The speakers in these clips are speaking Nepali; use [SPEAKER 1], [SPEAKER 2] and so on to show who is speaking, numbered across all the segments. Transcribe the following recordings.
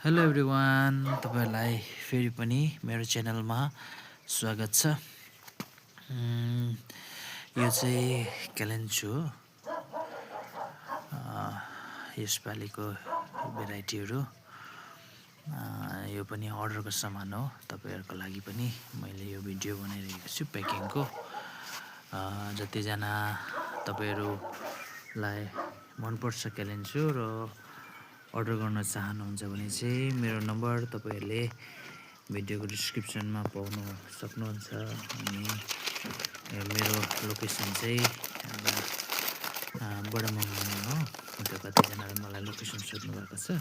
[SPEAKER 1] हेलो एभ्रिवान, तपाईँहरूलाई फेरि पनि मेरो च्यानलमा स्वागत छ। यो चाहिँ क्यालेन्चो हो। यसपालिको भेराइटीहरू यो पनि अर्डरको सामान हो। तपाईँहरूको लागि पनि मैले यो भिडियो बनाइरहेको छु प्याकिङको। जतिजना तपाईँहरूलाई मनपर्छ क्यालेन्चो र अर्डर गर्न चाहनुहुन्छ भने चाहिँ मेरो नम्बर तपाईँहरूले भिडियोको डिस्क्रिप्सनमा पाउन सक्नुहुन्छ। अनि मेरो लोकेसन चाहिँ बडा मङमाया हो। त्यो कतिजनाले मलाई लोकेसन सोध्नु भएको छ।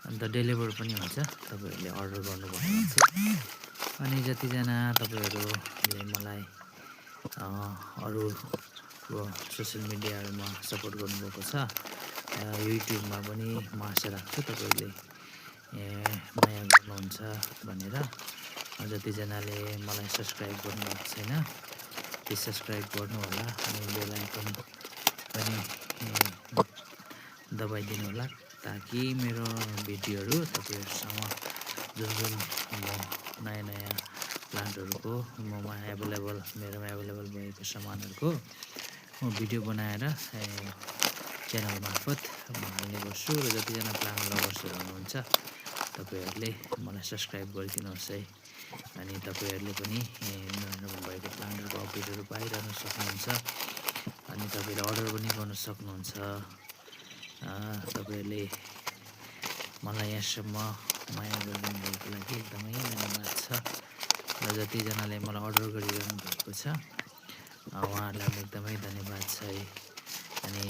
[SPEAKER 1] अन्त डेलिभर पनि हुन्छ तपाईँहरूले अर्डर गर्नुभयो भने चाहिँ। अनि जतिजना तपाईँहरूले मलाई अरू सोसियल मिडियाहरूमा सपोर्ट गर्नुभएको छ, युट्युबमा पनि म आशा राख्छु तपाईँहरूले माया गर्नुहुन्छ भनेर। जतिजनाले मलाई सब्सक्राइब गर्नुभएको छैन त्यो सब्सक्राइब गर्नु होला। अनि बेल आइकन पनि दबाइदिनु होला ताकि मेरो भिडियोहरू तपाईँहरूसँग जुन म नयाँ प्लान्टहरूको मेरोमा एभाइलेबल भएको सामानहरूको म भिडियो बनाएर च्यानल मार्फत हाल्ने गर्छु। र जतिजना प्लान्ट लभर्सहरू हुनुहुन्छ तपाईँहरूले मलाई सब्सक्राइब गरिदिनुहोस् है। अनि तपाईँहरूले पनि नयाँ भएको प्लान्टहरूको अपडेटहरू पाइरहनु सक्नुहुन्छ। अनि तपाईँले अर्डर पनि गर्न सक्नुहुन्छ। तपाईँहरूले मलाई यहाँसम्म माया गरिदिनु भएको लागि एकदमै धन्यवाद छ। र जतिजनाले मलाई अर्डर गरिरहनु भएको छ उहाँहरूलाई पनि एकदमै धन्यवाद छ है। अनि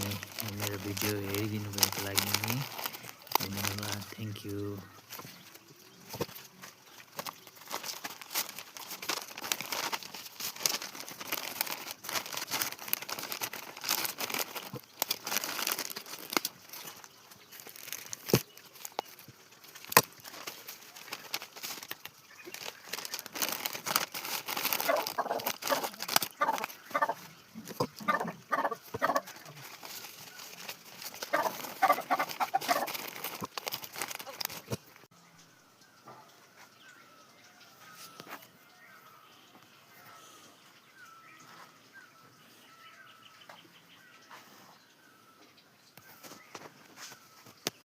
[SPEAKER 1] मेरो भिडियो हेरिदिनु भएको लागि पनि धन्यवाद, थ्याङ्क यू।